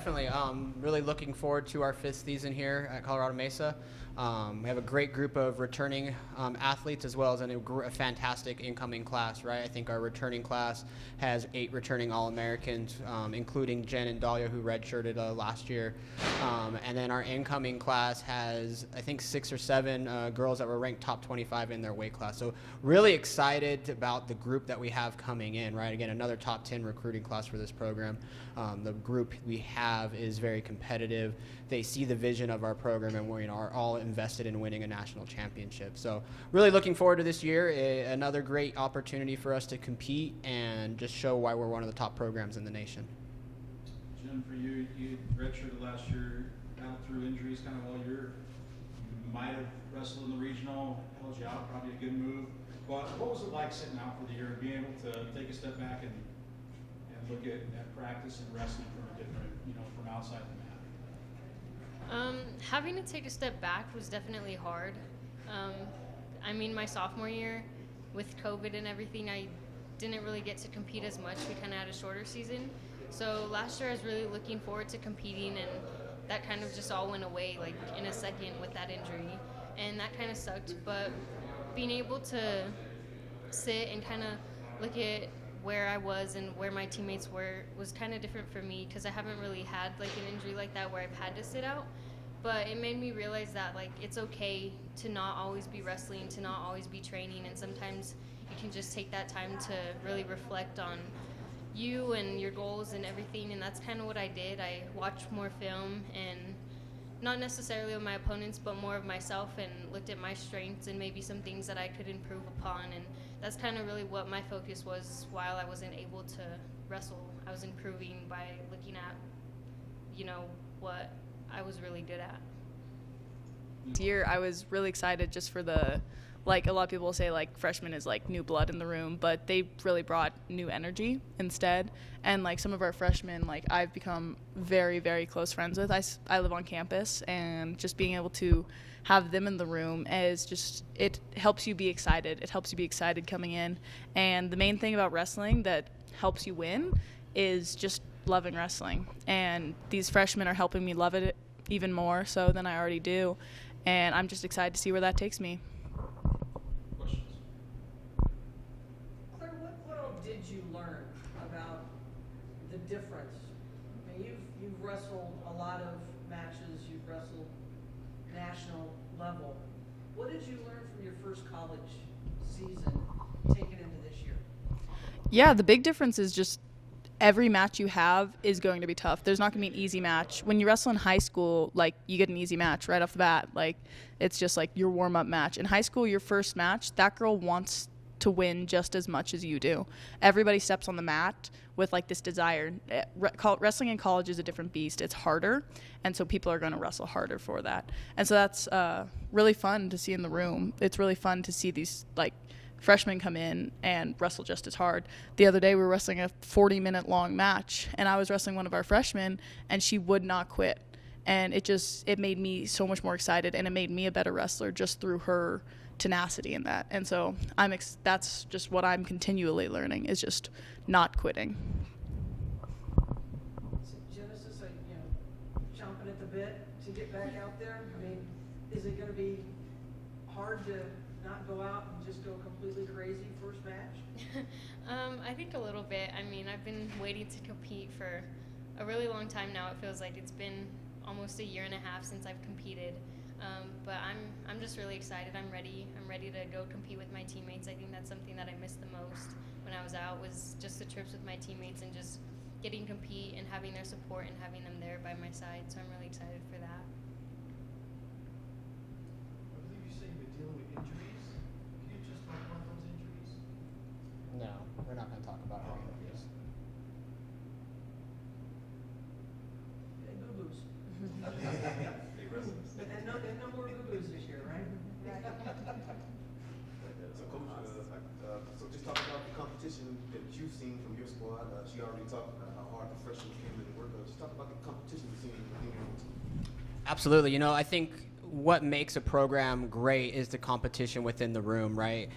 definitely. Really looking forward to our 5th season here at Colorado Mesa. We have a great group of returning athletes as well as a fantastic incoming class, right? I think our returning class has 8 returning All-Americans, including Jen and Dahlia, who redshirted last year. And then our incoming class has, I think, 6 or 7 girls that were ranked top 25 in their weight class. So really excited about the group that we have coming in, right? Again, another top 10 recruiting class for this program. The group we have is very competitive. They see the vision of our program, and we are all invested in winning a national championship. So really looking forward to this year. Another great opportunity for us to compete and just show why we're one of the top programs in the nation. Jen, for you redshirted last year, out through injuries kind of all year. You might have wrestled in the regional, held you out, probably a good move. But what was it like sitting out for the year and being able to take a step back and look at practice and wrestling from a different, from outside the mat? Having to take a step back was definitely hard. My sophomore year with COVID and everything, I didn't really get to compete as much. We kind of had a shorter season. So last year I was really looking forward to competing, and that kind of just all went away like in a second with that injury. And that kind of sucked. But being able to sit and kind of look at where I was and where my teammates were was kind of different for me, because I haven't really had like an injury like that where I've had to sit out. But it made me realize that like it's okay to not always be wrestling, to not always be training, and sometimes you can just take that time to really reflect on you and your goals and everything. And that's kind of what I did. I watched more film, and not necessarily of my opponents, but more of myself, and looked at my strengths and maybe some things that I could improve upon. And that's kind of really what my focus was while I wasn't able to wrestle. I was improving by looking at, what I was really good at. This year, I was really excited just for a lot of people say like freshmen is like new blood in the room, but they really brought new energy instead. And like some of our freshmen, like I've become very, very close friends with. I live on campus, and just being able to have them in the room is just, it helps you be excited. It helps you be excited coming in. And the main thing about wrestling that helps you win is just loving wrestling. And these freshmen are helping me love it even more so than I already do. And I'm just excited to see where that takes me. Questions? Claire, what all did you learn about the difference? I mean, you've wrestled a lot of matches, you've wrestled national level. What did you learn from your first college season taken into this year? Yeah, the big difference is just every match you have is going to be tough. There's not going to be an easy match. When you wrestle in high school, like, you get an easy match right off the bat. Like, it's just like your warm-up match. In high school, your first match, that girl wants to win just as much as you do. Everybody steps on the mat with like this desire. Wrestling in college is a different beast. It's harder, and so people are going to wrestle harder for that. And so that's really fun to see in the room. It's really fun to see these like freshmen come in and wrestle just as hard. The other day we were wrestling a 40-minute long match, and I was wrestling one of our freshmen, and she would not quit. And it made me so much more excited, and it made me a better wrestler just through her tenacity in that. And so that's just what I'm continually learning, is just not quitting. So Jennesis, chomping at the bit to get back out there. I mean, is it going to be hard to not go out and just go completely crazy first match? I think a little bit. I mean, I've been waiting to compete for a really long time now. It feels like it's been almost a year and a half since I've competed. But I'm just really excited. I'm ready to go compete with my teammates. I think that's something that I missed the most when I was out, was just the trips with my teammates and just getting to compete and having their support and having them there by my side. So I'm really excited for that. I believe you say you've been dealing with injuries. Can you just talk about those injuries? No, we're not going to talk about our interviews. Hey, boo-boos. And no more boo-boos this year, right? So, Coach, so just talk about the competition that you've seen from your squad. She already talked about how hard the freshmen came in to work. Just talk about the competition you've seen within your own team. Absolutely. I think what makes a program great is the competition within the room, right?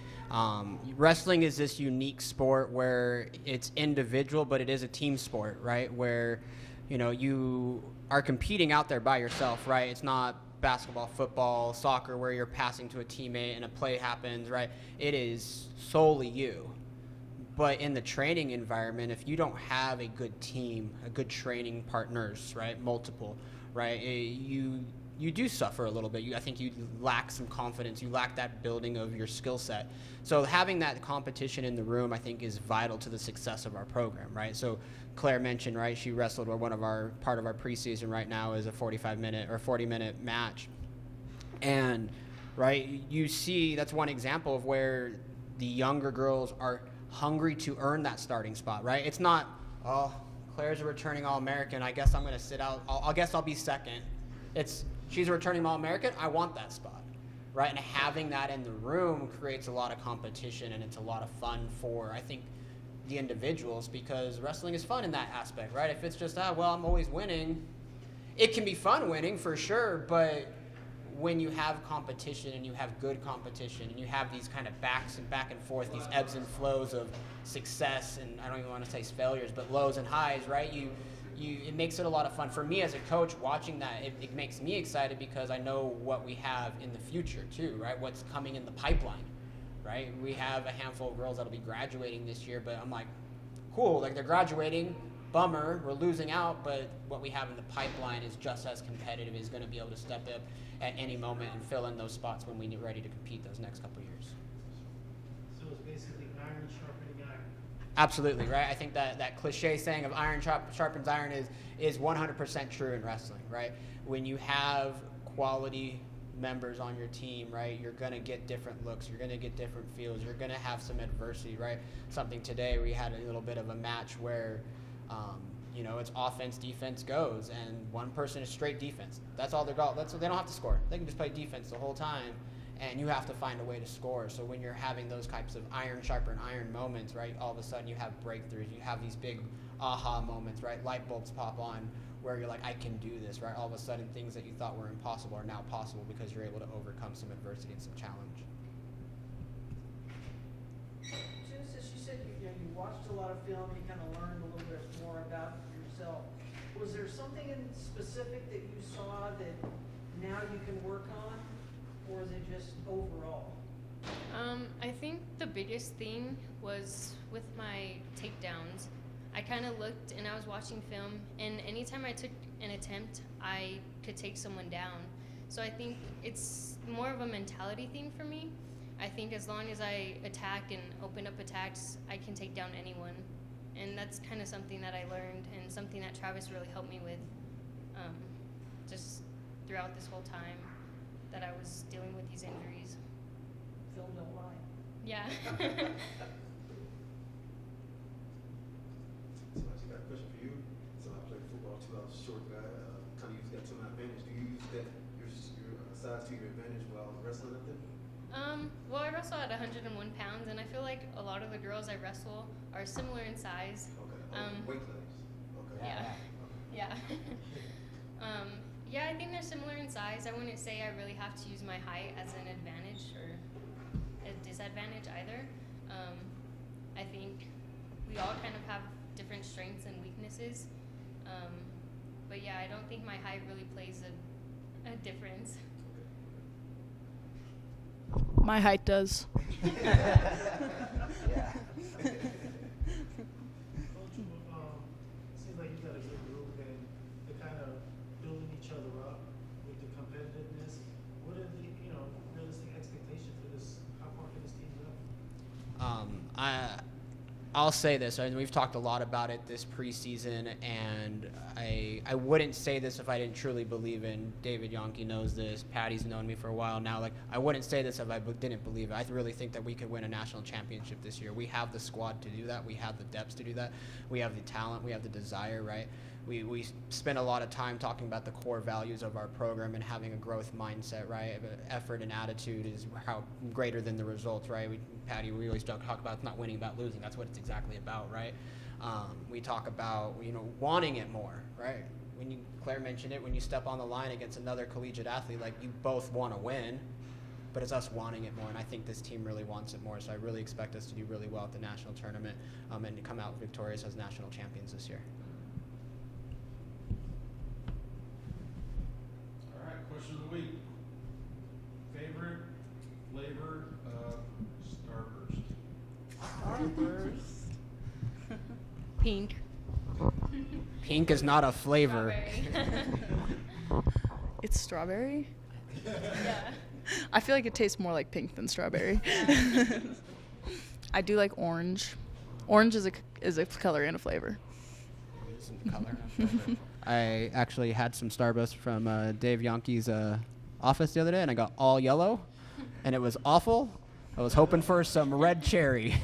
Wrestling is this unique sport where it's individual, but it is a team sport, right? Where you know, you are competing out there by yourself, right? It's not basketball, football, soccer where you're passing to a teammate and a play happens, right? It is solely you. But in the training environment, if you don't have a good team, a good training partners, right, multiple, right, you do suffer a little bit. I think you lack some confidence. You lack that building of your skill set. So having that competition in the room, I think, is vital to the success of our program, right? So Claire mentioned, right, she wrestled part of our preseason right now is a 45-minute or 40-minute match. And, right, you see that's one example of where the younger girls are hungry to earn that starting spot, right? It's not, oh, Claire's a returning All-American. I guess I'm going to sit out. I guess I'll be second. It's, she's a returning All-American. I want that spot, right? And having that in the room creates a lot of competition, and it's a lot of fun for, I think, the individuals, because wrestling is fun in that aspect, right? If it's just, well, I'm always winning, it can be fun winning for sure, but when you have competition and you have good competition and you have these kind of back and forth, these ebbs and flows of success, and I don't even want to say failures, but lows and highs, right? It makes it a lot of fun. For me as a coach, watching that, it makes me excited because I know what we have in the future too, right? What's coming in the pipeline, right? We have a handful of girls that'll be graduating this year, but I'm like, cool, like they're graduating, bummer, we're losing out, but what we have in the pipeline is just as competitive, is going to be able to step up at any moment and fill in those spots when we get ready to compete those next couple of years. So it's basically iron sharpening iron. Absolutely, right? I think that cliche saying of iron sharpens iron is 100% true in wrestling, right? When you have quality members on your team, right, you're going to get different looks, you're going to get different feels, you're going to have some adversity, right? Something today, we had a little bit of a match where you know, it's offense, defense goes, and one person is straight defense. That's all they're got. They don't have to score. They can just play defense the whole time, and you have to find a way to score. So when you're having those types of iron sharpen iron moments, right, all of a sudden you have breakthroughs. You have these big aha moments, right? Light bulbs pop on where you're like, I can do this, right? All of a sudden things that you thought were impossible are now possible because you're able to overcome some adversity and some challenge. Jennesis, you said you watched a lot of film, you kind of learned a little bit more about yourself. Was there something in specific that you saw that now you can work on, or is it just overall? I think the biggest thing was with my takedowns. I kind of looked and I was watching film, and anytime I took an attempt, I could take someone down. So I think it's more of a mentality thing for me. I think as long as I attack and open up attacks, I can take down anyone. And that's kind of something that I learned, and something that Travis really helped me with just throughout this whole time that I was dealing with these injuries. Film don't lie. Yeah. So I actually got a question for you. So I played football too. I was a short guy. Kind of use that to my advantage. Do you use that your size to your advantage while wrestling up there? Well, I wrestle at 101 pounds, and I feel like a lot of the girls I wrestle are similar in size. Okay. Weight class. Okay. Yeah. Yeah. Yeah, I think they're similar in size. I wouldn't say I really have to use my height as an advantage or a disadvantage either. I think we all kind of have different strengths and weaknesses. But yeah, I don't think my height really plays a difference. My height does. Yeah. Coach, it seems like you got a good group, and they're kind of building each other up with the competitiveness. What are the realistic expectations for this? How far can this team go? I'll say this, and we've talked a lot about it this preseason, and I wouldn't say this if I didn't truly believe in. David Yonke knows this. Patty's known me for a while now. Like, I wouldn't say this if I didn't believe it. I really think that we could win a national championship this year. We have the squad to do that. We have the depth to do that. We have the talent. We have the desire, right? We spend a lot of time talking about the core values of our program and having a growth mindset, right? Effort and attitude is how greater than the results, right? Patty, we always talk about it's not winning, about losing. That's what it's exactly about, right? We talk about, wanting it more, right? Claire mentioned it, when you step on the line against another collegiate athlete, like, you both want to win, but it's us wanting it more, and I think this team really wants it more, so I really expect us to do really well at the national tournament and to come out victorious as national champions this year. Question of the week. Favorite flavor of Starburst? Pink. Pink is not a flavor. Strawberry. It's strawberry. Yeah. I feel like it tastes more like pink than strawberry. I do like orange. Orange is a color and a flavor. Some color. I actually had some Starburst from Dave Yonke's office the other day, and I got all yellow, and it was awful. I was hoping for some red cherry.